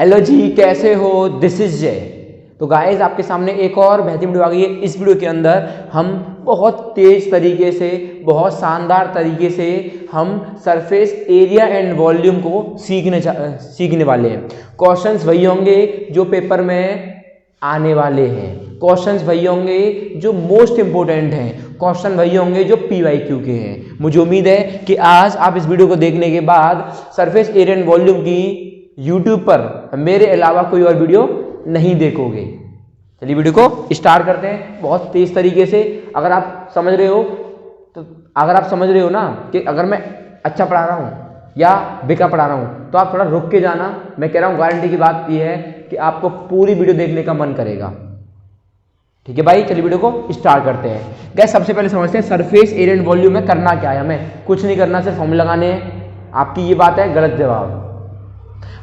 Hello जी, कैसे हो? This is जय। तो गाइस, आपके सामने एक और बेहतरीन वीडियो आ गई है। इस वीडियो के अंदर हम बहुत तेज तरीके से, बहुत शानदार तरीके से हम सरफेस एरिया एंड वॉल्यूम को सीखने वाले हैं। क्वेश्चंस वही होंगे जो पेपर में आने वाले हैं, क्वेश्चंस वही होंगे जो मोस्ट इंपोर्टेंट हैं, क्वेश्चन वही होंगे जो PYQ के हैं। मुझे उम्मीद है कि आज आप इस वीडियो को देखने के बाद सरफेस एरिया एंड वॉल्यूम की YouTube पर मेरे अलावा कोई और वीडियो नहीं देखोगे। चलिए वीडियो को स्टार्ट करते हैं बहुत तेज तरीके से। अगर आप समझ रहे हो ना कि अगर मैं अच्छा पढ़ा रहा हूँ या बेकार पढ़ा रहा हूँ, तो आप थोड़ा रुक के जाना। मैं कह रहा हूँ, गारंटी की बात यह है कि आपको पूरी वीडियो देखने का मन करेगा। ठीक है भाई, चलिए वीडियो को स्टार्ट करते हैं। गाइस, सबसे पहले समझते हैं सरफेस एरिया एंड वॉल्यूम में करना क्या है। हमें कुछ नहीं करना, सिर्फ फॉर्मूला लगाने हैं। आपकी ये बात है, गलत जवाब।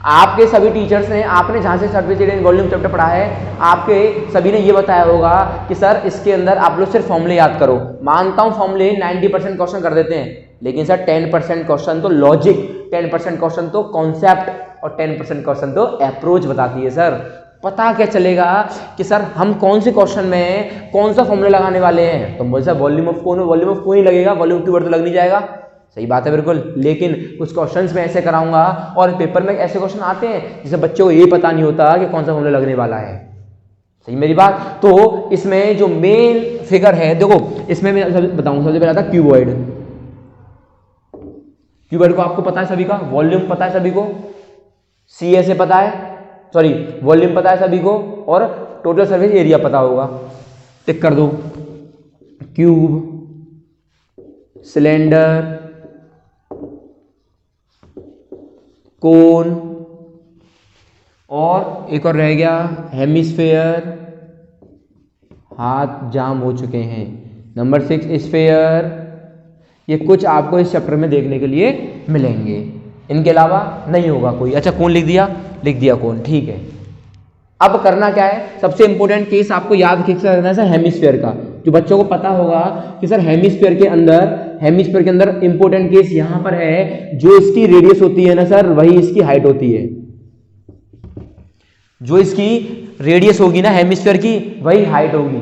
आपके सभी टीचर्स ने, आपने जहां से surface area and volume chapter पढ़ा है, आपके सभी ने ये बताया होगा कि सर इसके अंदर आप लोग सिर्फ फॉर्मूले याद करो। मानता हूं फॉर्मूले 90% क्वेश्चन कर देते हैं, लेकिन सर 10% क्वेश्चन तो लॉजिक, 10% क्वेश्चन तो कॉन्सेप्ट और 10% क्वेश्चन तो अप्रोच बताती है। सर पता क्या चलेगा कि सर हम कौन से क्वेश्चन में कौन सा फॉर्मूला लगाने वाले हैं। तो बोल sir volume of cone, volume of cone ही लगेगा, वॉल्यूम की वर्ड तो लग नहीं जाएगा। सही बात है बिल्कुल, लेकिन कुछ क्वेश्चंस में ऐसे कराऊंगा और पेपर में ऐसे क्वेश्चन आते हैं जिसे बच्चों को ये पता नहीं होता कि कौन सा फॉर्मूला लगने वाला है। सही मेरी बात। तो इसमें जो मेन फिगर है, देखो इसमें मैं बताऊंगा। सबसे पहले आता है क्यूबॉइड। क्यूबॉइड को आपको पता है सभी का, वॉल्यूम पता है सभी को, CA पता है, सॉरी वॉल्यूम पता है सभी को, और टोटल सरफेस एरिया पता होगा। टिक कर दो। क्यूब, सिलेंडर, कोन, और एक और रह गया हेमिस्फेयर। हाथ जाम हो चुके हैं। Number 6 sphere. ये कुछ आपको इस चैप्टर में देखने के लिए मिलेंगे, इनके अलावा नहीं होगा कोई। अच्छा, कौन लिख दिया कौन, ठीक है। अब करना क्या है, सबसे इंपॉर्टेंट केस आपको याद खींच रखना है सर हेमिस्फीयर का। जो बच्चों को पता होगा कि सर हेमिस्फीयर के अंदर इंपॉर्टेंट केस यहां पर है, जो इसकी रेडियस होती है ना सर, वही इसकी हाइट होती है। जो इसकी रेडियस होगी ना हेमिस्फीयर की, वही हाइट होगी।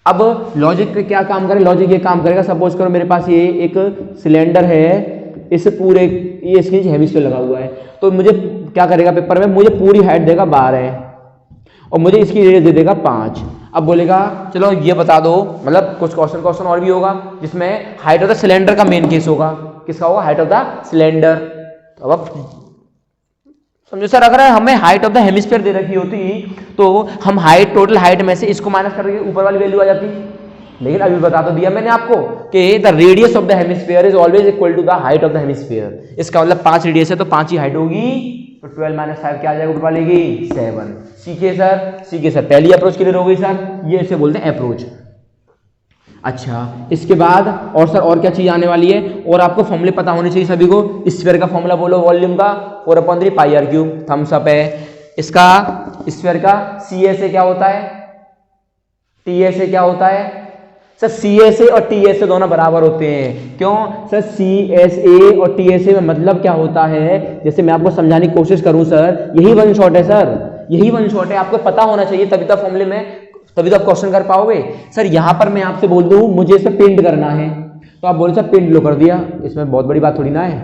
अब लॉजिक क्या काम करे, लॉजिक ये काम करेगा, सपोज करो मेरे पास ये एक सिलेंडर है, इस पूरे ये इसके हेमिस्फीयर लगा हुआ है, तो मुझे क्या करेगा पेपर में, मुझे पूरी हाइट देगा 12 और मुझे इसकी रेडियस दे देगा 5। अब बोलेगा चलो ये बता दो, मतलब कुछ क्वेश्चन और भी होगा जिसमें हाइट ऑफ द सिलेंडर का मेन केस होगा। किसका होगा? Height of the cylinder. तो अब समझो सर, अगर हमें हाइट ऑफ द हेमिस्फीयर दे रखी होती तो हम हाइट, टोटल हाइट में से इसको माइनस करके ऊपर वाली वैल्यू आ जाती। लेकिन अभी बता तो दिया मैंने आपको कि the radius of the hemisphere is always equal to the height of the hemisphere. इसका मतलब 5 रेडियस है तो 5 ही हाइट होगी, तो 12 - 5 क्या आ जाएगा ऊपर वाले की? 7। सीखे सर। पहली अप्रोच क्लियर हो गई सर, ये इसे बोलते हैं अप्रोच। अच्छा, इसके बाद और सर और क्या चीज आने वाली है, और आपको फॉर्मूले पता होने चाहिए सभी को। स्फीयर का फॉर्मूला बोलो, वॉल्यूम का 4/3πr³। थम्स अप है। इसका स्फीयर का CA क्या होता है, TA क्या होता है सर? CA और TA दोनों बराबर होते हैं। क्यों सर? CSA और TSA में मतलब क्या होता है, जैसे मैं आपको समझाने की कोशिश करूं सर, यही वन शॉट है सर, यही वन शॉट है। आपको पता होना चाहिए, तभी तो फॉर्मूले में, तभी तो आप क्वेश्चन कर पाओगे। सर यहां पर मैं आपसे बोल दूं मुझे इसे पेंट करना है, तो आप बोले सर पेंट लो, कर दिया, इसमें बहुत बड़ी बात थोड़ी ना है।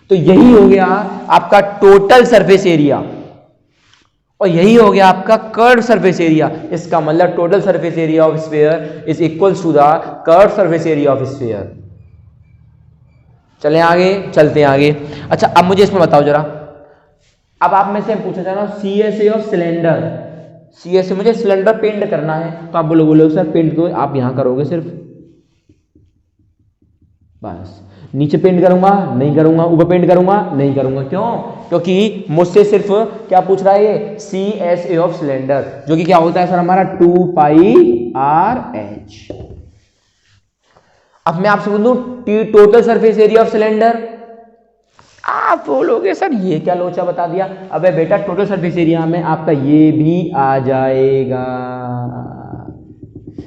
तो यही हो गया आपका टोटल सरफेस एरिया, और यही हो गया आपका कर्व्ड सरफेस एरिया। इसका मतलब total surface area of sphere is equals to the curved surface area of sphere. चलें आगे, चलते हैं आगे। अच्छा, अब मुझे इसमें बताओ जरा, अब आप में से पूछना चाह रहा हूं CSA ऑफ सिलेंडर। CSA मुझे सिलेंडर पेंट करना है, तो आप बोलोगे सर पेंट तो आप यहां करोगे सिर्फ, बस। नीचे पेंट करूंगा नहीं करूंगा, ऊपर पेंट करूंगा नहीं करूंगा। क्यों? क्योंकि मुझसे सिर्फ क्या पूछ रहा है ये, CSA ऑफ सिलेंडर, जो कि क्या होता है सर हमारा 2πRh। अब मैं आपसे बोलूं total surface area of cylinder, आप बोलोगे सर ये क्या लोचा बता दिया। अबे बेटा, टोटल सरफेस एरिया में आपका ये भी आ जाएगा।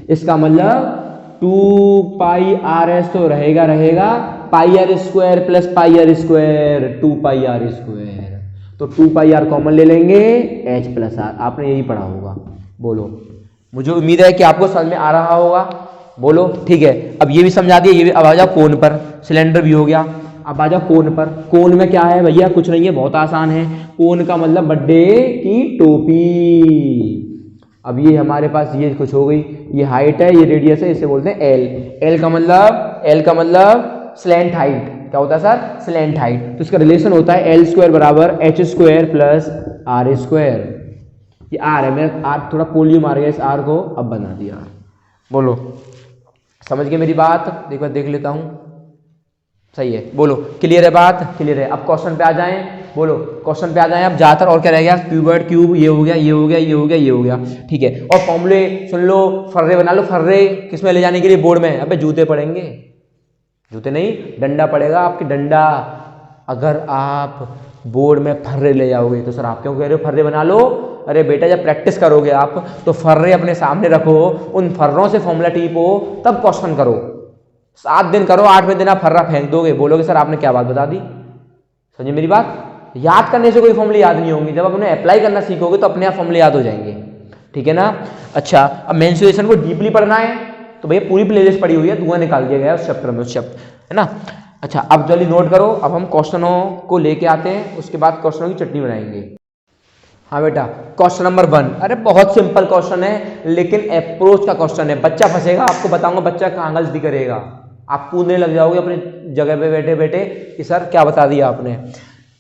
इसका मतलब 2πRh तो रहेगा, πr² + πr² 2πr²। तो तो 2 पाई आर कॉमन ले लेंगे, H प्लस आर। आपने यही पढ़ा होगा। बोलो, मुझे उम्मीद है कि आपको समझ में आ रहा होगा। बोलो, ठीक है। अब ये भी समझा दिया, ये भी। अब आ जाओ कोन पर, सिलेंडर भी हो गया। अब आ जाओ कोन पर। कोन में क्या है भैया? कुछ नहीं है, बहुत आसान है। कोन का मतलब बर्थडे की टोपी। अब ये हमारे पास ये कुछ हो गई, ये हाइट है, ये रेडियस है, इसे बोलते हैं एल। एल का मतलब स्लैंट हाइट। क्या होता है सर? Slant height. तो इसका रिलेशन होता है एल स्क्वायर बराबर H square plus R square. ये आर है, मेरा आर थोड़ा पोलियो मार गया इस आर को, अब बना दिया। बोलो, समझ गए मेरी बात? देखो देख लेता हूं, सही है। बोलो, क्लियर है बात? क्लियर है। अब क्वेश्चन पे आ जाएं। बोलो, क्वेश्चन पे आ जाएं। अब ज्यादातर और क्या रह गया? क्यूबर्ड, क्यूब, ये हो गया, ये हो गया, ये हो गया, ये हो गया, ठीक है। और फॉर्मूले सुन लो, फर्रे बना लो। फर्रे किसमें ले जाने के लिए? बोर्ड में। अबे जूते पड़ेंगे, जूते नहीं, डंडा पड़ेगा आपके, डंडा। अगर आप बोर्ड में फर्रे ले जाओगे तो सर आप क्यों कह रहे हो फर्रे बना लो? अरे बेटा, जब प्रैक्टिस करोगे आप तो फर्रे अपने सामने रखो, उन फर्रों से फॉर्मूला टीपो, तब क्वेश्चन करो। 7 दिन करो, 8वें दिन आप फर्रा फेंक दोगे, बोलोगे सर आपने क्या बात बता दी। समझे मेरी बात? याद करने से कोई फॉर्मूले याद नहीं होंगे, जब आप उन्हें अप्लाई करना सीखोगे तो अपने आप फॉर्मूले याद हो जाएंगे, ठीक है ना। अच्छा, अब मेंसुरेशन को डीपली पढ़ना है तो भैया पूरी प्लेलिस्ट पड़ी हुई है, धुआं निकाल दिया गया है उस चैप्टर में, उस चैप्टर, है ना। अच्छा, अब जल्दी नोट करो। अब हम क्वेश्चनों को लेके आते हैं, उसके बाद क्वेश्चनों की चटनी बनाएंगे। हाँ बेटा, क्वेश्चन नंबर 1। अरे बहुत सिंपल क्वेश्चन है, लेकिन अप्रोच का क्वेश्चन है। बच्चा फंसेगा, आपको बताऊंगा बच्चा कहाँ गलती करेगा। आप कूदने लग जाओगे अपनी जगह पे बैठे बैठे कि सर क्या बता दिया आपने।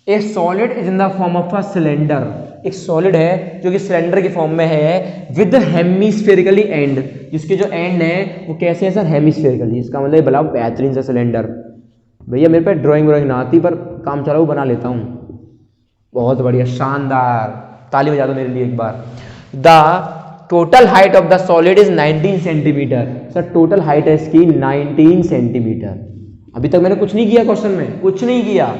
ए solid is in the form of a cylinder. एक सॉलिड है जो कि सिलेंडर के फॉर्म में है, विद हेमिस्फेरिकली एंड। जिसके जो एंड है वो कैसे है सर? हेमिस्फेरिकली। इसका मतलब बड़ा बेहतरीन सा सिलेंडर। भैया मेरे पे ड्राइंग व्राइंग ना आती, पर काम चलाओ बना लेता हूँ। बहुत बढ़िया, शानदार, ताली बजा दो मेरे लिए एक बार। The total height of the solid is 19 centimetre. Sir total height है इसकी 19 सेंटीमीटर। अभी तक मैंने कुछ नहीं किया क्वेश्चन में, कुछ नहीं किया।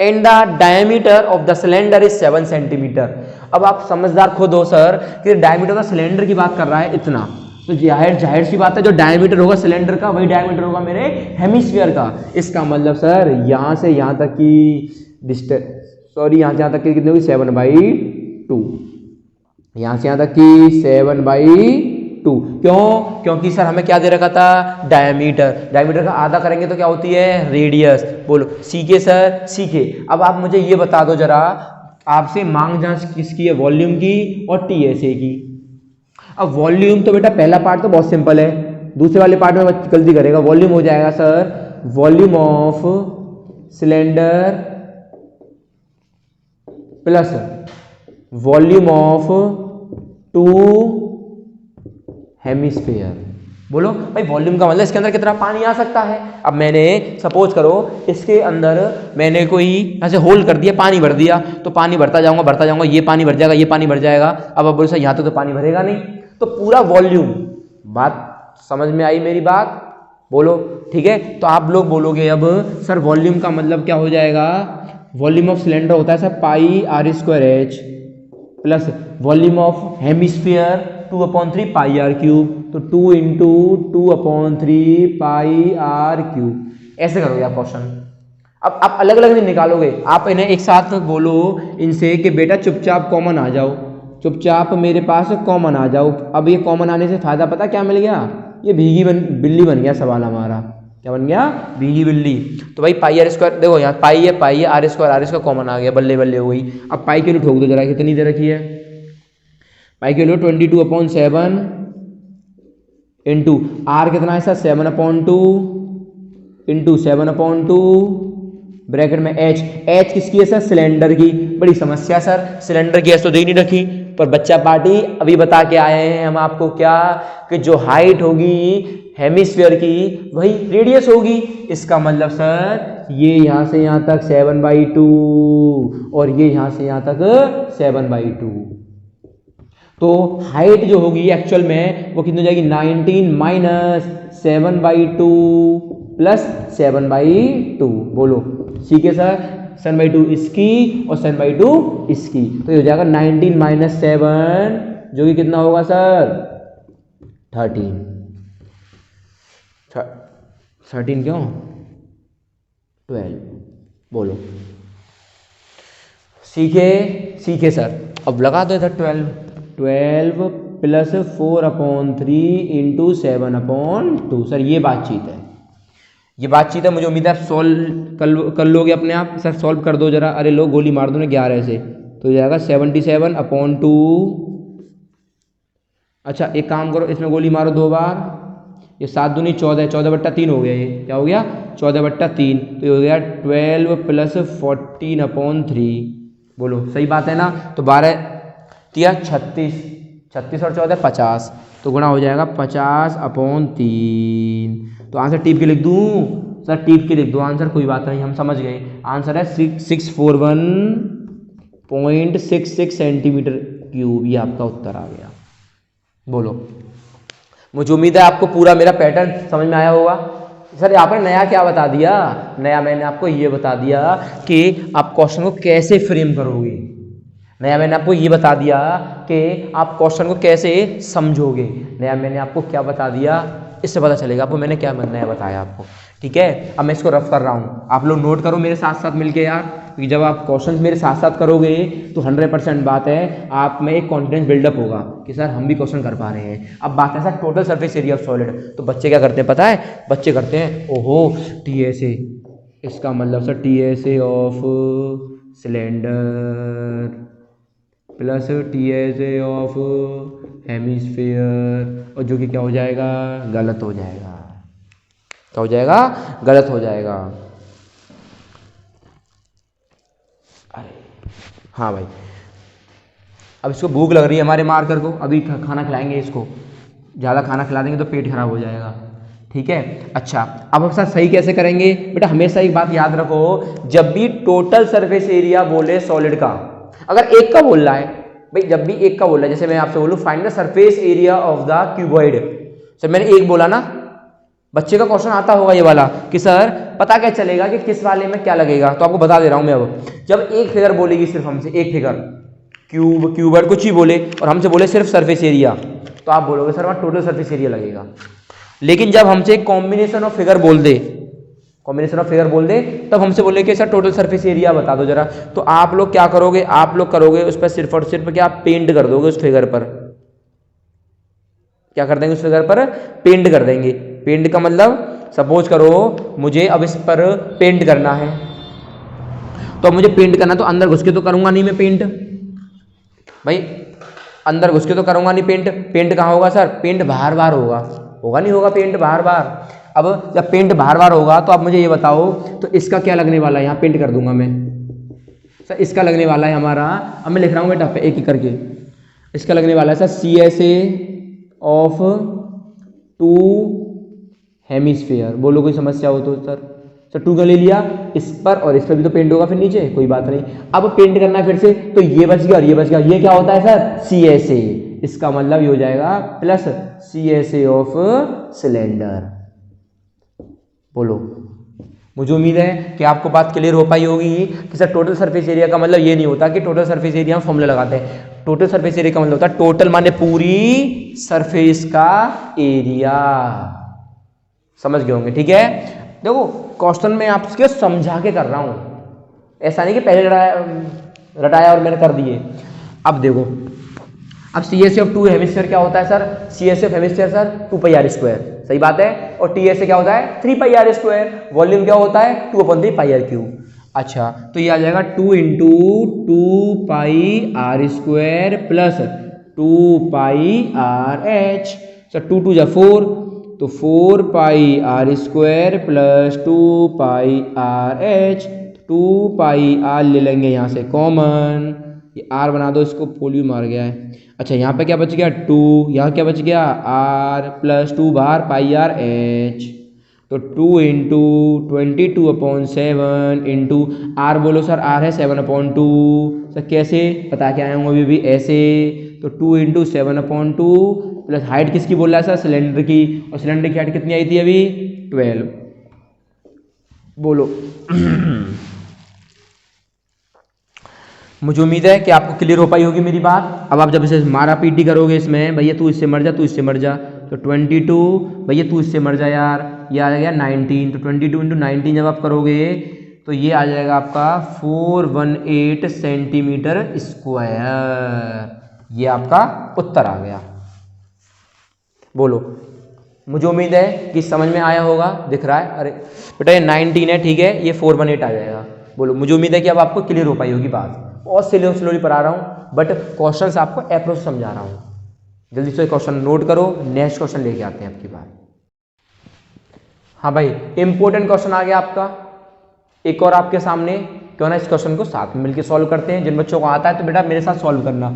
And the diameter of the cylinder is 7 centimetre. अब आप समझदार खुद हो सर कि डायमीटर ऑफ द सिलेंडर की बात कर रहा है इतना, तो जाहिर सी बात है जो डायमीटर होगा सिलेंडर का वही डायमीटर होगा मेरे हेमिस्फीयर का। इसका मतलब सर यहाँ से यहाँ तक की डिस्टेंस, सॉरी यहाँ से यहाँ तक की कितनी होगी? 7/2। यहाँ से यहाँ तक की 7/2। क्यों? क्योंकि सर हमें क्या दे रखा था? डायमीटर। डायमीटर का आधा करेंगे तो क्या होती है? रेडियस। बोलो सीखे सर, सीखे। अब आप मुझे ये बता दो जरा, आपसे मांग जांच किसकी है? वॉल्यूम की और टीएसए की। अब वॉल्यूम तो बेटा पहला पार्ट तो बहुत सिंपल है, दूसरे वाले पार्ट में गलती करेगा। वॉल्यूम हो जाएगा sir volume of cylinder plus volume of 2 hemisphere. बोलो भाई, वॉल्यूम का मतलब इसके अंदर कितना पानी आ सकता है। अब मैंने सपोज करो इसके अंदर मैंने कोई ऐसे होल कर दिया, पानी भर दिया, तो पानी भरता जाऊंगा, ये पानी भर जाएगा, ये पानी भर जाएगा। अब बोलो सर यहाँ तो पानी भरेगा नहीं, तो पूरा वॉल्यूम। बात समझ में आई मेरी बात? बोलो ठीक है। तो आप लोग बोलोगे अब सर वॉल्यूम का मतलब क्या हो जाएगा? वॉल्यूम ऑफ सिलेंडर होता है sir πr² H plus volume of hemisphere 2/3 πr³। तो 2 × 2/3 πr³। ऐसे करोगे आप क्वेश्चन। अब आप अलग अलग नहीं निकालोगे, आप इन्हें एक साथ बोलो इनसे कि बेटा चुपचाप कॉमन आ जाओ, चुपचाप मेरे पास कॉमन आ जाओ। अब ये कॉमन आने से फायदा पता क्या मिल गया? ये बिल्ली बन गया सवाल हमारा। क्या बन गया? भीगी बिल्ली। तो भाई πr², देखो यहाँ पाई है, r² कॉमन आ गया, बल्ले बल्ले हो गई। अब पाई के लिए ठोक दो जरा, कितनी दे रखी है? पाई के लिए 22/7 इंटू आर कितना है सर? 7/2 इंटू 7/2 ब्रैकेट में एच किसकी है सर? सिलेंडर की। बड़ी समस्या सर, सिलेंडर की एच तो दे नहीं रखी, पर बच्चा पार्टी अभी बता के आए हैं हम आपको क्या, कि जो हाइट होगी हेमिस्फीयर की वही रेडियस होगी। इसका मतलब सर ये यहाँ से यहाँ तक 7/2 और ये यहाँ से यहाँ तक 7/2। तो हाइट जो होगी एक्चुअल में वो कितनी हो जाएगी? 19 - 7/2 प्लस 7/2। बोलो ठीक है सर, 7/2 इसकी और 7/2 इसकी, तो ये हो जाएगा 19 - 7 जो कि कितना होगा सर? 13 क्यों? 12। बोलो सीखे सीखे सर। अब लगा दो इधर 12 प्लस 4/3 इंटू 7/2। सर ये बातचीत है, ये बातचीत है। मुझे उम्मीद है आप सॉल्व कर लोगे अपने आप। सर सॉल्व कर दो जरा। अरे लो गोली मार दो ना 11 से, तो ये जाएगा 77/2। अच्छा एक काम करो, इसमें गोली मारो 2 बार, ये 7 दूनी 14, 14/3 हो गया। ये क्या हो गया 14/3, तो ये हो गया 12 प्लस 14/3। बोलो सही बात है ना। तो 12 तिया 36, 36 और 14 50, तो गुणा हो जाएगा 50/3। तो आंसर टीप के लिख दूँ सर? टीप के लिख दो आंसर, कोई बात नहीं, हम समझ गए। आंसर है 641.66 सेंटीमीटर क्यूब। ये आपका उत्तर आ गया। बोलो, मुझे उम्मीद है आपको पूरा मेरा पैटर्न समझ में आया होगा। सर आपने नया क्या बता दिया? नया मैंने आपको ये बता दिया कि आप क्वेश्चन को कैसे फ्रेम करोगे। नया मैंने आपको ये बता दिया कि आप क्वेश्चन को कैसे समझोगे। नया मैंने आपको क्या बता दिया, इससे पता चलेगा आपको मैंने क्या नया बताया आपको। ठीक है, अब मैं इसको रफ कर रहा हूँ, आप लोग नोट करो मेरे साथ साथ मिलके यार, क्योंकि जब आप क्वेश्चन मेरे साथ साथ करोगे तो 100% बात है आप में एक कॉन्फिडेंस बिल्डअप होगा कि सर हम भी क्वेश्चन कर पा रहे हैं। अब बात है sir total surface area of solid, तो बच्चे क्या करते हैं पता है? बच्चे करते हैं ओहो TSA, इसका मतलब sir TSA of cylinder plus TSA of hemisphere, और जो कि क्या हो जाएगा? गलत हो जाएगा। क्या हो जाएगा? गलत हो जाएगा। हाँ भाई, अब इसको भूख लग रही है हमारे मार्कर को, अभी खाना खिलाएंगे इसको, ज़्यादा खाना खिला देंगे तो पेट खराब हो जाएगा। ठीक है, अच्छा अब हम सर सही कैसे करेंगे? बेटा हमेशा एक बात याद रखो, जब भी टोटल सरफेस एरिया बोले सॉलिड का, अगर एक का बोल रहा है भाई, जब भी एक का बोल रहा है, जैसे मैं आपसे बोलूँ find the surface area of the cuboid, sir मैंने एक बोला ना, बच्चे का क्वेश्चन आता होगा ये वाला कि सर पता क्या चलेगा कि किस वाले में क्या लगेगा, तो आपको बता दे रहा हूं मैं। अब जब एक फिगर बोलेगी सिर्फ हमसे, एक फिगर क्यूबॉइड कुछ ही बोले और हमसे बोले सिर्फ सरफेस एरिया, तो आप बोलोगे सर वहां टोटल सरफेस एरिया लगेगा। लेकिन जब हमसे कॉम्बिनेशन ऑफ फिगर बोल दे, कॉम्बिनेशन ऑफ फिगर बोल दे, तब हमसे बोले कि सर टोटल सरफेस एरिया बता दो जरा, तो आप लोग क्या करोगे? आप लोग करोगे उस पर सिर्फ और सिर्फ क्या पेंट कर दोगे उस फिगर पर। क्या कर देंगे? उस फिगर पर पेंट कर देंगे। पेंट का मतलब सपोज करो मुझे अब इस पर पेंट करना है, तो मुझे पेंट करना तो अंदर घुस के तो करूंगा नहीं मैं पेंट, भाई अंदर घुस के तो करूंगा नहीं पेंट। पेंट कहाँ होगा सर? पेंट बाहर बाहर होगा, होगा नहीं होगा पेंट बाहर बाहर। अब जब पेंट बाहर बाहर होगा तो आप मुझे ये बताओ, तो इसका क्या लगने वाला है? यहाँ पेंट कर दूंगा मैं सर, इसका लगने वाला है हमारा, अब मैं लिख रहा हूँ बेटा एक एक करके, इसका लगने वाला है सर CSA ऑफ 2 हेमिस्फीयर। बोलो कोई समस्या हो तो सर 2 का ले लिया, इस पर और इस पर भी तो पेंट होगा फिर नीचे, कोई बात नहीं। अब पेंट करना है फिर से, तो ये बच गया और ये बच गया, ये क्या होता है सर? CSA, इसका मतलब ये हो जाएगा प्लस CSA ऑफ सिलेंडर। बोलो, मुझे उम्मीद है कि आपको बात क्लियर हो पाई होगी कि सर टोटल सरफेस एरिया का मतलब ये नहीं होता कि टोटल सरफेस एरिया में फॉर्मूला लगाते हैं। टोटल सरफेस एरिया का मतलब होता है टोटल माने पूरी सरफेस का एरिया। समझ गए होंगे? ठीक है, देखो क्वेश्चन में आपके समझा के कर रहा हूं, ऐसा नहीं कि पहले रटाया और मैंने कर दिए। अब देखो, अब CSA ऑफ 2 हेमिस्फीयर क्या होता है sir? CSA of hemisphere sir 2πr², सही बात है। और TSA क्या होता है? 3πr²। वॉल्यूम क्या होता है? 2/3πr³ अच्छा, तो ये आ जाएगा 2 × 2πr² प्लस 2πrh। सर 2 2 जा 4, तो 4πr² प्लस 2πrh, 2πr ले लेंगे यहाँ से कॉमन, ये r बना दो, इसको पोलियो मार गया है। अच्छा यहाँ पे क्या बच गया? 2, यहाँ क्या बच गया? r प्लस 2 बाहर πrh, तो 2 × 22/7 इंटू r, बोलो सर r है 7/2। सर कैसे बता के आया हूँ अभी भी? ऐसे, तो 2 × 7/2 प्लस हाइट किसकी बोल रहा है सर? सिलेंडर की, और सिलेंडर की हाइट कितनी आई थी अभी? 12। बोलो मुझे उम्मीद है कि आपको क्लियर हो पाई होगी मेरी बात। अब आप जब इसे मारा पीटी करोगे इसमें, भैया तू इससे मर जा, तू इससे मर जा, तो 22, भैया तू इससे मर जा यार, ये आ गया 19, तो 22 × 19 जब आप करोगे तो ये आ जाएगा आपका 418 सेंटीमीटर स्क्वायर। ये आपका उत्तर आ गया। बोलो, मुझे उम्मीद है कि समझ में आया होगा। दिख रहा है? अरे बेटा ये 19 है, ठीक है, ये 418 आ जाएगा। बोलो, मुझे उम्मीद है कि अब आपको क्लियर हो पाई होगी बात। बहुत स्लोली पढ़ा रहा हूँ, बट क्वेश्चन आपको अप्रोच समझा रहा हूँ। जल्दी से क्वेश्चन नोट करो, नेक्स्ट क्वेश्चन लेके आते हैं आपकी बात। हाँ भाई, इंपॉर्टेंट क्वेश्चन आ गया आपका एक और आपके सामने। क्यों ना इस क्वेश्चन को साथ में मिलकर सॉल्व करते हैं। जिन बच्चों को आता है तो बेटा मेरे साथ सॉल्व करना।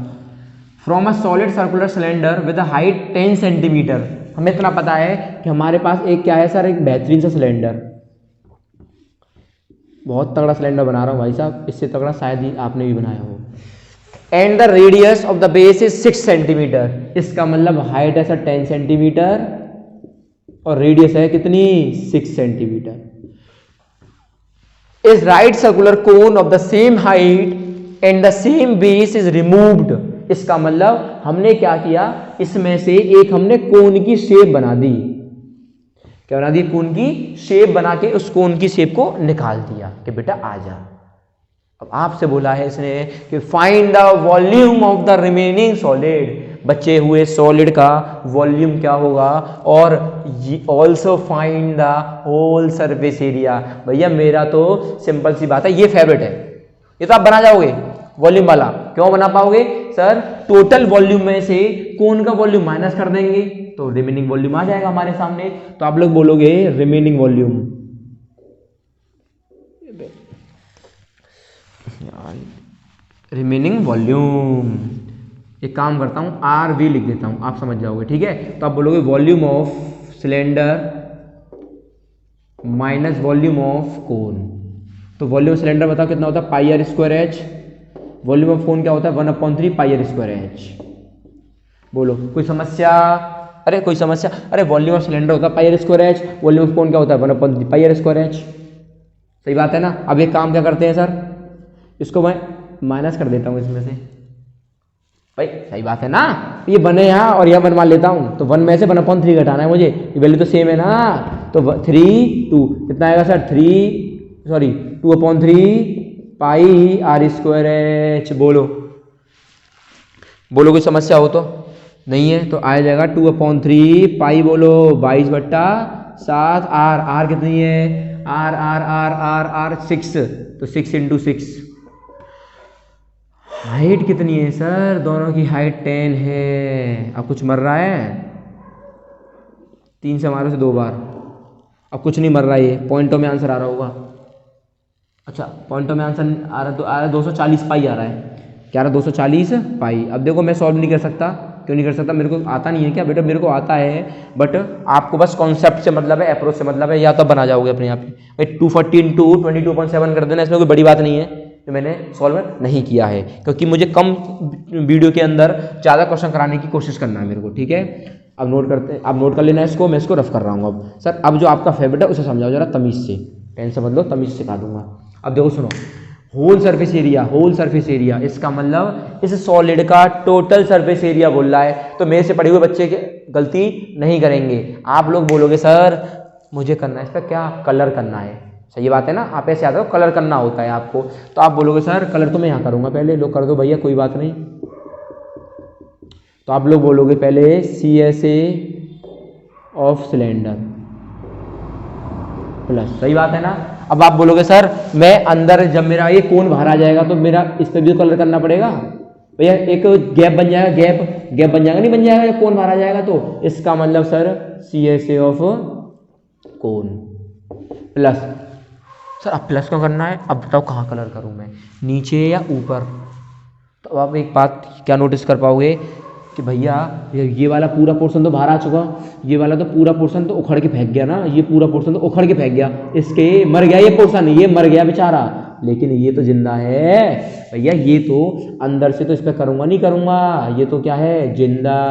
From a solid circular cylinder with a height 10 centimetre. हमें इतना पता है कि हमारे पास एक क्या है सर, एक बेहतरीन सा सिलेंडर। बहुत तगड़ा सिलेंडर बना रहा हूँ भाई साहब, इससे तगड़ा शायद ही आपने भी बनाया हो। And the radius of the base is 6 centimetre. इसका मतलब हाइट है सर 10 सेंटीमीटर और रेडियस है कितनी, 6 centimetre. Is right circular cone of the same height and the same base is removed. इसका मतलब हमने क्या किया, इसमें से एक हमने कोन की शेप बना दी। क्या बना दी? कोन की शेप बना के उस कोन की शेप को निकाल दिया कि बेटा आ जा। अब आपसे बोला है इसने कि find the volume of the remaining solid. बचे हुए सॉलिड का वॉल्यूम क्या होगा, और also find the whole surface area. भैया मेरा तो सिंपल सी बात है, ये फेवरेट है, ये तो आप बना जाओगे वॉल्यूम वाला। क्यों बना पाओगे सर? टोटल वॉल्यूम में से कोन का वॉल्यूम माइनस कर देंगे तो रिमेनिंग वॉल्यूम आ जाएगा हमारे सामने। तो आप लोग बोलोगे रिमेनिंग वॉल्यूम। रिमेनिंग वॉल्यूम, एक काम करता हूं आर वी लिख देता हूं, आप समझ जाओगे, ठीक है। तो आप बोलोगे volume of cylinder minus volume of cone. तो वॉल्यूम ऑफ सिलेंडर बताओ कितना होता है, pi R square H. Volume of cone क्या होता है, 1/3 पाई आर स्क्वायर एच। बोलो कोई समस्या? अरे कोई समस्या? अरे वॉल्यूम ऑफ सिलेंडर होता है pi R square H, volume of cone क्या होता है 1/3 पाई आर स्क्वायर एच। सही बात है ना। अब एक काम क्या करते हैं सर, इसको मैं माइनस कर देता हूं इसमें से। भाई सही बात है ना, ये बने यहाँ और यहाँ बनवा लेता हूँ, तो 1 में से 1/3 घटाना है मुझे, ये वैल्यू तो सेम है ना। तो 3 2 कितना आएगा sir, 2/3 pi R square H. बोलो बोलो कोई समस्या हो तो? नहीं है तो आ जाएगा 2/3 पाई, बोलो 22/7 आर। आर कितनी है, R R R R R 6, तो 6 × 6। हाइट कितनी है सर, दोनों की हाइट 10 है। अब कुछ मर रहा है, 3 से मारो से 2 बार। अब कुछ नहीं मर रहा है, ये पॉइंटों में आंसर आ रहा होगा। अच्छा पॉइंटों में आंसर आ रहा है 240 पाई आ रहा है। क्या आ रहा है, 240 पाई। अब देखो मैं सॉल्व नहीं कर सकता, क्यों नहीं कर सकता, मेरे को आता नहीं है क्या बेटा? मेरे को आता है, बट आपको बस कॉन्सेप्ट से मतलब है, अप्रोच से मतलब है, या तो बना जाओगे अपने आप ही। 240 × 22.7 कर देना, इसमें कोई बड़ी बात नहीं है। तो मैंने सॉल्व नहीं किया है क्योंकि मुझे कम वीडियो के अंदर ज़्यादा क्वेश्चन कराने की कोशिश करना है मेरे को, ठीक है। अब नोट करते हैं, अब नोट कर लेना इसको, मैं इसको रफ कर रहा हूँ। अब सर अब जो आपका फेवरेट है उसे समझाओ जरा तमीज़ से, टेंशन मत लो, तमीज़ सिखा दूंगा। अब देखो सुनो, whole surface area, whole surface area, इसका मतलब इस सॉलिड का टोटल सरफेस एरिया बोल रहा है। तो मेरे से पढ़े हुए बच्चे गलती नहीं करेंगे। आप लोग बोलोगे सर मुझे करना है, इसका क्या कलर करना है। सही बात है ना, आप ऐसे आते हो कलर करना होता है आपको, तो आप बोलोगे सर कलर तो मैं यहाँ करूँगा, पहले लोग कर दो भैया कोई बात नहीं। तो आप लोग बोलोगे पहले CSA ऑफ सिलेंडर प्लस, सही बात है ना। अब आप बोलोगे सर मैं अंदर, जब मेरा ये कोन बाहर आ जाएगा तो मेरा इस पर भी कलर करना पड़ेगा भैया, एक गैप बन जाएगा, गैप बन जाएगा, नहीं बन जाएगा जब कोन बाहर आ जाएगा। तो इसका मतलब sir CSA of cone plus. Sir अब प्लस क्यों करना है, अब बताओ कहाँ कलर करूँ मैं, नीचे या ऊपर? तो आप एक बात क्या नोटिस कर पाओगे कि भैया ये वाला पूरा पोर्शन तो बाहर आ चुका, ये वाला तो पूरा पोर्शन तो उखड़ के फेंक गया ना, ये पूरा पोर्शन तो उखड़ के फेंक गया, इसके मर गया ये पोर्शन, ये मर गया बेचारा, लेकिन ये तो जिंदा है भैया। ये तो अंदर से तो इस पर करूँगा नहीं करूँगा, ये तो क्या है जिंदा।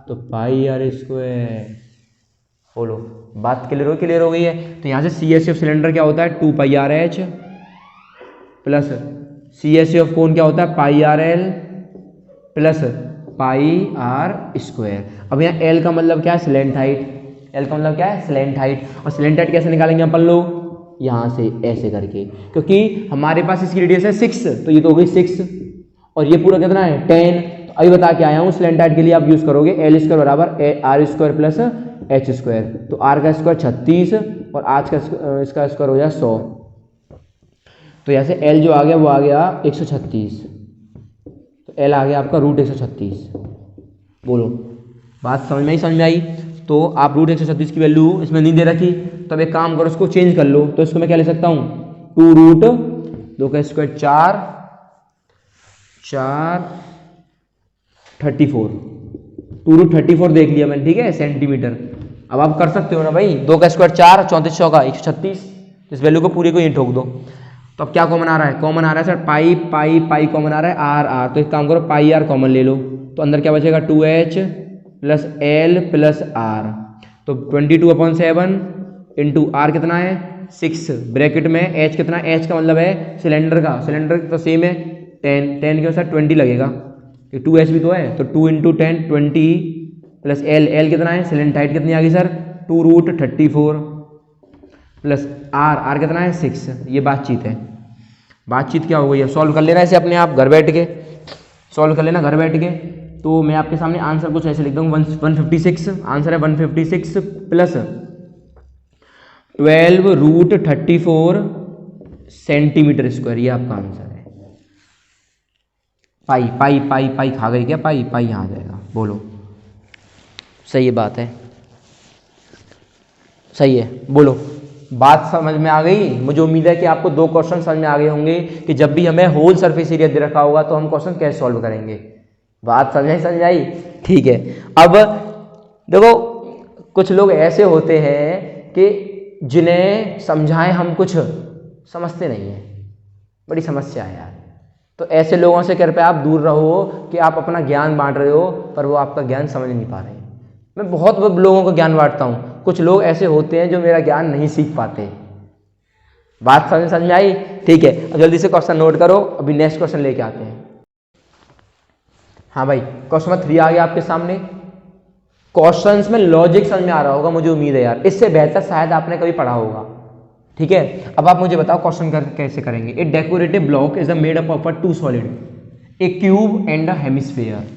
तो पाई आर स्क्वायर। बोलो बात क्लियर हो गई है। तो यहाँ से CSA ऑफ सिलेंडर क्या होता है 2 pi R H plus CSA of cone क्या होता है pi R L plus pi R square. अब यहाँ L का मतलब क्या है, स्लेंट हाइट। L का मतलब क्या है, स्लेंट हाइट। और स्लेंट हाइट कैसे निकालेंगे अपन लोग, यहाँ से ऐसे करके, क्योंकि हमारे पास इसकी रेडियस है 6, तो ये तो हो गई 6 और ये पूरा कितना है 10। तो अभी बता के आया हूँ स्लेंटाइड के लिए आप यूज़ करोगे एल स्क्वायर बराबर R square plus H square. तो आर का स्क्वायर 36 और आज का इसका स्क्वायर हो जाए 100। तो यहाँ से एल जो आ गया वो आ गया 136, तो एल आ गया आपका रूट 136। बोलो बात समझ में आई। तो आप रूट 136 की वैल्यू इसमें नहीं दे रखी, तो अब एक काम करो इसको चेंज कर लो। तो इसको मैं क्या ले सकता हूँ 2 रूट 2 का स्क्वायर 4 34, 2 रूट 34 देख लिया मैंने, ठीक है सेंटीमीटर। अब आप कर सकते हो ना भाई, 2 का स्क्वायर 4 34 का 136, इस वैल्यू को पूरे को ये ठोक दो। तो अब क्या कॉमन आ रहा है, कॉमन आ रहा है सर पाई पाई पाई कॉमन आ रहा है, आर आर। तो एक काम करो पाई आर कॉमन ले लो, तो अंदर क्या बचेगा 2h plus L plus are. तो 22/7 इंटू आर कितना है 6 ब्रैकेट में एच कितना है, एच का मतलब है सिलेंडर का, सिलेंडर तो सेम है 10 के साथ 20 लगेगा, 2h भी तो है। तो 2 इंटू 10 20 प्लस एल, एल कितना है सिलेंडर हाइट कितनी आ गई sir 2 root 34 plus R, R कितना है 6। ये बातचीत है, बातचीत क्या हो गई है, सॉल्व कर लेना इसे अपने आप घर बैठ के, सॉल्व कर लेना घर बैठ के। तो मैं आपके सामने आंसर कुछ ऐसे लिख दूंगा 156, आंसर है 156 प्लस 12 रूट 34 सेंटीमीटर स्क्वायर, ये आपका आंसर है। पाई पाई पाई पाई खा गई क्या, पाई पाई यहाँ आ जाएगा। बोलो सही है, बात है सही है, बोलो बात समझ में आ गई। मुझे उम्मीद है कि आपको 2 क्वेश्चन समझ में आ गए होंगे कि जब भी हमें होल सरफेस एरिया दे रखा होगा तो हम क्वेश्चन कैसे सॉल्व करेंगे। बात समझ आई, ठीक है। अब देखो कुछ लोग ऐसे होते हैं कि जिन्हें समझाएं हम कुछ समझते नहीं है, बड़ी समस्या है यार। तो ऐसे लोगों से कृपया आप दूर रहो कि आप अपना ज्ञान बांट रहे हो पर वो आपका ज्ञान समझ नहीं पा रहे। मैं बहुत लोगों को ज्ञान बांटता हूँ, कुछ लोग ऐसे होते हैं जो मेरा ज्ञान नहीं सीख पाते। बात समझ में आई, ठीक है। अब जल्दी से क्वेश्चन नोट करो, अभी नेक्स्ट क्वेश्चन लेके आते हैं। हाँ भाई क्वेश्चन नंबर 3 आ गया आपके सामने। क्वेश्चंस में लॉजिक समझ में आ रहा होगा मुझे उम्मीद है यार, इससे बेहतर शायद आपने कभी पढ़ा होगा, ठीक है। अब आप मुझे बताओ क्वेश्चन कैसे करेंगे। A decorative block is made up of 2 solid, a cube and a hemisphere.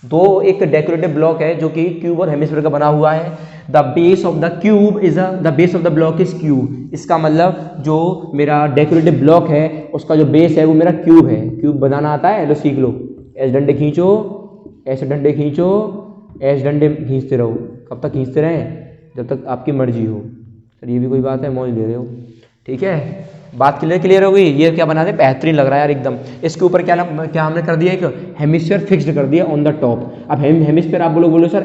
दो एक डेकोरेटिव ब्लॉक है जो कि क्यूब और हेमिस्फीयर का बना हुआ है। The base of the cube is the base of the block is cube. इसका मतलब जो मेरा डेकोरेटिव ब्लॉक है उसका जो बेस है वो मेरा क्यूब है। क्यूब बनाना आता है, लो सीख लो। ऐसे डंडे खींचो, ऐसे डंडे खींचो, ऐसे डंडे खींचते रहो। कब तक खींचते रहें, जब तक आपकी मर्जी हो। सर ये भी कोई बात है, मौज ले रहे हो, ठीक है। बात क्लियर हो गई। ये क्या बना दे, बेहतरीन लग रहा है यार एकदम। इसके ऊपर क्या हमने कर दिया, एक हेमिस्फीयर फिक्स्ड कर दिया ऑन द टॉप। अब हेमिस्फीयर आप बोलो सर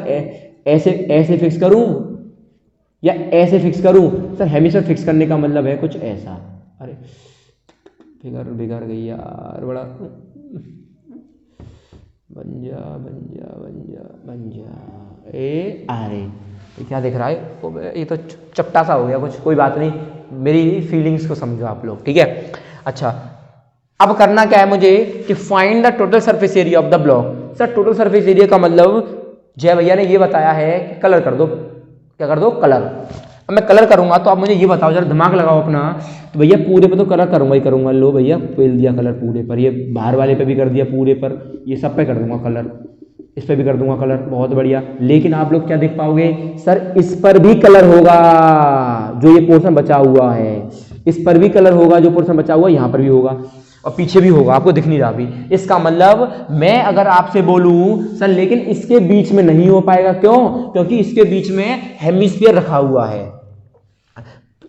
ऐसे ऐसे फिक्स करूं या ऐसे फिक्स करूं। सर हेमिस्फीयर फिक्स करने का मतलब है कुछ ऐसा। अरे बिगड़ गई यार, बड़ा बन जा ए अरे ये क्या दिख रहा है, ये तो चपटा सा हो गया कुछ, कोई बात नहीं, मेरी फीलिंग्स को समझो आप लोग, ठीक है। अच्छा अब करना क्या है मुझे कि find the total surface area of the block. Sir total surface area का मतलब जय भैया ने ये बताया है कि कलर कर दो। क्या कर दो, कलर। अब मैं कलर करूंगा तो आप मुझे ये बताओ, जरा दिमाग लगाओ अपना। तो भैया पूरे पे तो कलर करूंगा ही करूंगा। लो भैया फेल दिया कलर पूरे पर, ये बाहर वाले पे भी कर दिया पूरे पर, ये सब पे कर दूंगा कलर, इस पे भी कर दूंगा कलर, बहुत बढ़िया। लेकिन आप लोग क्या देख पाओगे, सर इस पर भी कलर होगा जो ये पोर्शन बचा हुआ है, इस पर भी कलर होगा जो पोर्शन बचा हुआ है, यहाँ पर भी होगा और पीछे भी होगा, आपको दिख नहीं रहा अभी। इसका मतलब मैं अगर आपसे बोलूं सर लेकिन इसके बीच में नहीं हो पाएगा, क्यों? क्योंकि इसके बीच में हेमिस्फीयर रखा हुआ है।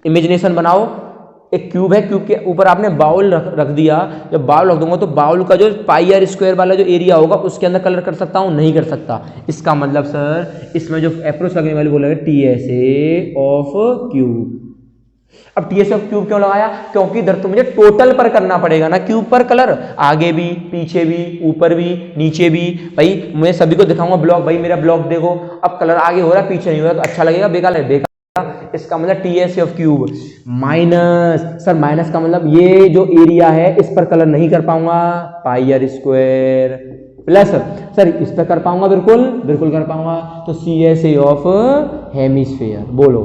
इमेजिनेशन बनाओ, एक क्यूब है, क्यूब के ऊपर आपने बाउल रख दिया। जब बाउल रख दूंगा तो बाउल का जो पाई आर स्क्वायर वाला जो एरिया होगा उसके अंदर कलर कर सकता हूं, नहीं कर सकता। इसका मतलब सर इसमें जो अप्रोच लगने वाली बोला TSA ऑफ क्यूब। अब TSA ऑफ क्यूब क्यों लगाया? क्योंकि इधर तो मुझे टोटल पर करना पड़ेगा ना क्यूब पर कलर, आगे भी पीछे भी ऊपर भी नीचे भी। भाई मैं सभी को दिखाऊंगा ब्लॉक, भाई मेरा ब्लॉक देखो, अब कलर आगे हो रहा है पीछे नहीं हो रहा तो अच्छा लगेगा, बेकार है बेकार। इसका मतलब TSA of cube minus, sir minus का मतलब ये जो एरिया है इस पर कलर नहीं कर पाऊंगा, पाई आर स्क्वायर प्लस सर इस पर कर पाऊंगा, बिल्कुल बिल्कुल कर पाऊंगा, तो CSA ऑफ हेमिस्फीयर। बोलो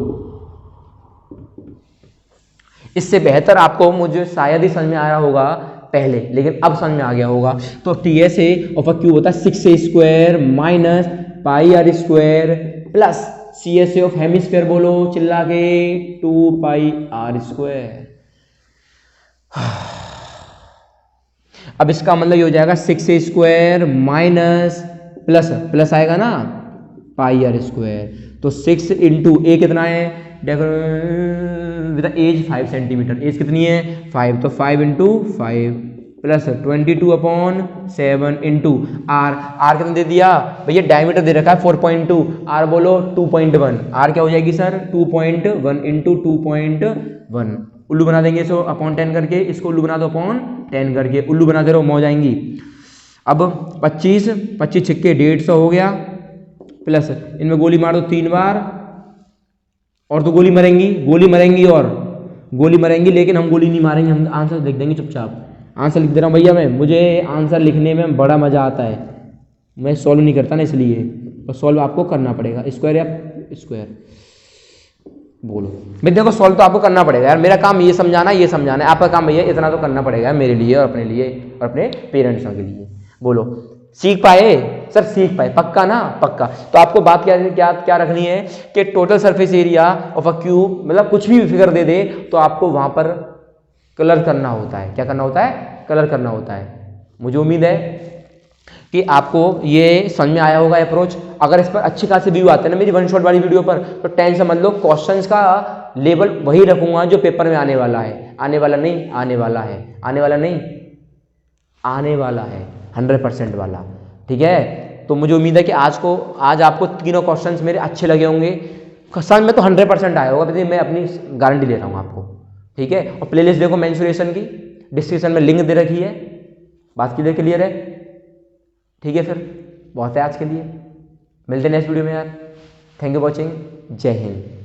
इससे बेहतर आपको मुझे शायद ही समझ में आया होगा पहले, लेकिन अब समझ में आ गया होगा। तो TSA ऑफ अ क्यूब होता है 6a square minus pi R square plus CSA of hemisphere, बोलो चिल्ला के, 2 पाई आर स्क्वायर। अब इसका मतलब ये हो जाएगा 6a square minus plus plus आएगा ना पाई आर स्क्वायर, तो 6 इंटू ए कितना है, विद एज 5 सेंटीमीटर, एज कितनी है 5, तो 5 into 5 plus 22/7 into R, R कितना दे दिया भैया, डायमीटर दे रखा है 4.2, आर बोलो 2.1, आर क्या हो जाएगी सर 2.1 इंटू 2.1, उल्लू बना देंगे इसको अपॉन 10 करके, इसको उल्लू बना दो अपॉन 10 करके, उल्लू बना दे रहे हो मौज आएंगी। अब 25 छिक्के 150 हो गया, प्लस इनमें गोली मार दो 3 बार, और तो गोली मरेंगी और गोली मरेंगी, लेकिन हम गोली नहीं मारेंगे, हम आंसर लिख देंगे चुपचाप। आंसर लिख दे रहा हूँ भैया मैं, मुझे आंसर लिखने में बड़ा मजा आता है, मैं सॉल्व नहीं करता ना इसलिए, और सॉल्व आपको करना पड़ेगा, स्क्वायर या स्क्वायर बोलो भाई, देखो सॉल्व तो आपको करना पड़ेगा यार, मेरा काम ये समझाना है, आपका काम भैया इतना तो करना पड़ेगा मेरे लिए और अपने लिए और अपने पेरेंट्स के लिए। बोलो सीख पाए सर, सीख पाए पक्का ना, पक्का। तो आपको बात क्या रखनी है कि total surface area of a cube, मतलब कुछ भी फिगर दे दे तो आपको वहां पर कलर करना होता है, क्या करना होता है, कलर करना होता है। मुझे उम्मीद है कि आपको ये समझ में आया होगा अप्रोच। अगर इस पर अच्छी खासी व्यू आते हैं ना मेरी वन शॉट वाली वीडियो पर, तो टेंशन समझ लो, क्वेश्चंस का लेवल वही रखूंगा जो पेपर में आने वाला है, आने वाला है 100% वाला, ठीक है। तो मुझे उम्मीद है कि आज आपको तीनों क्वेश्चंस मेरे अच्छे लगे होंगे, समझ में तो 100% आया होगा, मैं अपनी गारंटी ले रहा हूँ आपको, ठीक है। और प्लेलिस्ट देखो मेंसुरेशन की, डिस्क्रिप्शन में लिंक दे रखी है, बात क्लियर है, ठीक है। फिर बहुत है आज के लिए, मिलते हैं नेक्स्ट वीडियो में यार, थैंक यू वॉचिंग, जय हिंद।